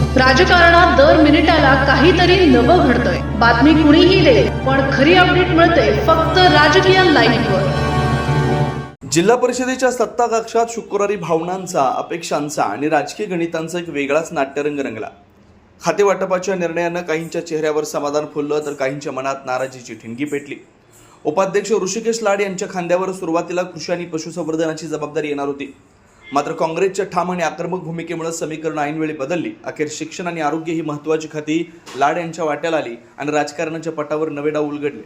राजकारणात दर मिनिटाला काहीतरी नवं घडतंय। बातमी कुणीही दे, पण खरी अपडेट मिळते फक्त राजकीय लाईव्हवर। जिल्हा परिषदेच्या सत्ता कक्षात शुक्रवारी भावनांचा, अपेक्षांचा आणि राजकीय गणितांचा एक वेगळाच नाट्यरंग रंगला। खाते वाटपाच्या निर्णयानं काहींच्या चेहऱ्यावर समाधान फुललं तर काहींच्या मनात नाराजीची ठिणगी पेटली। उपाध्यक्ष ऋषिकेश लाड यांच्या खांद्यावर सुरुवातीला कृषी आणि पशुसंवर्धनाची जबाबदारी येणार होती, मात्र काँग्रेसच्या ठाम आणि आक्रमक भूमिकेमुळे समीकरण ऐनवेळी बदलली। अखेर शिक्षण आणि आरोग्य ही महत्त्वाची खाती लाड यांच्या वाट्याला आली आणि राजकारणाच्या पटावर नवे डाव उलगडले।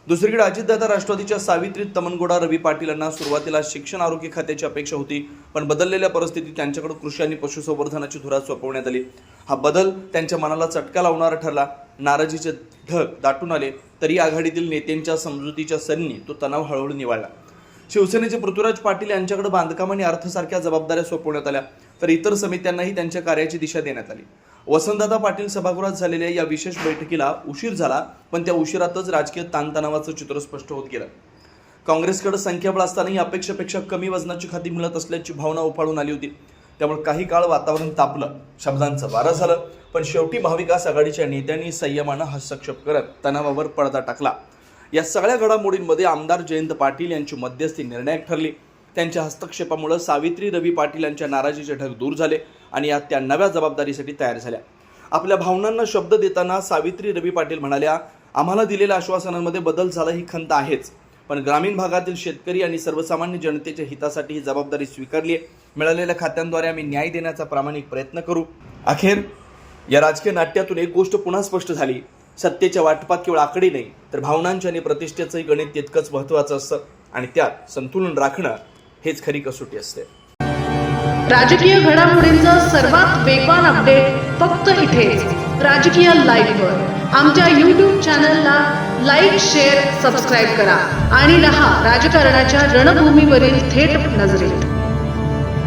दुसरीकडे अजितदादा राष्ट्रवादीच्या सावित्री तमनगोडा रवी पाटील यांना सुरुवातीला शिक्षण आरोग्य खात्याची अपेक्षा होती, पण बदललेल्या परिस्थितीत त्यांच्याकडे कृषी आणि पशुसंवर्धनाची धुरा सोपवण्यात आली। हा बदल त्यांच्या मनाला चटका लावणारा ठरला। नाराजीचे ढग दाटून आले तरी आघाडीतील नेत्यांच्या समजुतीच्या सरींनी तो तणाव हळूहळू निवळला। शिवसेनेचे पृथ्वीराज पाटील यांच्याकडे बांधकाम आणि अर्थसारख्या जबाबदाऱ्या सोपवण्यात आल्या, तर इतर समित्यांनाही त्यांच्या कार्याची दिशा देण्यात आली। वसंतदादा पाटील सभागृहात झालेल्या या विशेष बैठकीला उशीर झाला, पण त्या उशिरातच राजकीय ताणतणावाचं चित्र स्पष्ट होत गेलं। काँग्रेसकडे संख्याबळ असतानाही अपेक्षेपेक्षा कमी वजनाची खाती मिळत असल्याची भावना उफाळून आली होती, त्यामुळे काही काळ वातावरण तापलं, शब्दांचं वारं झालं, पण शेवटी महाविकास आघाडीच्या नेत्यांनी संयमानं हस्तक्षेप करत तणावावर पडदा टाकला। या सगळ्या घडामोडींमध्ये आमदार जयंत पाटील यांची मध्यस्थी निर्णायक ठरली। त्यांच्या हस्तक्षेपामुळे सावित्री रवी पाटील यांच्या नाराजीचे ढग दूर झाले आणि या त्या नव्या जबाबदारीसाठी तयार झाल्या। आपल्या भावनांना शब्द देताना सावित्री रवी पाटील म्हणाल्या, आम्हाला दिलेल्या आश्वासनांमध्ये बदल झाला ही खंत आहेच, पण ग्रामीण भागातील शेतकरी आणि सर्वसामान्य जनतेच्या हितासाठी ही जबाबदारी स्वीकारली आहे। मिळालेल्या खात्यांद्वारे आम्ही न्याय देण्याचा प्रामाणिक प्रयत्न करू। अखेर या राजकीय नाट्यातून एक गोष्ट पुन्हा स्पष्ट झाली, सत्तेच्या वाटपात केवळ आकडे नाही तर भावनांच्या आणि प्रतिष्ठेचंही गणित तितकंच महत्त्वाचं असतं आणि त्यात संतुलन राखणं हेच खरी कसोटी असते। राजकीय घडामोडींचा सर्वात वेगवान अपडेट फक्त इथेच राजकीय लाईव्हवर। आमच्या YouTube चॅनलला लाईक, शेअर, सबस्क्राईब करा आणि रहा राजकारणाच्या रणभूमीवरील थेट नजरेत।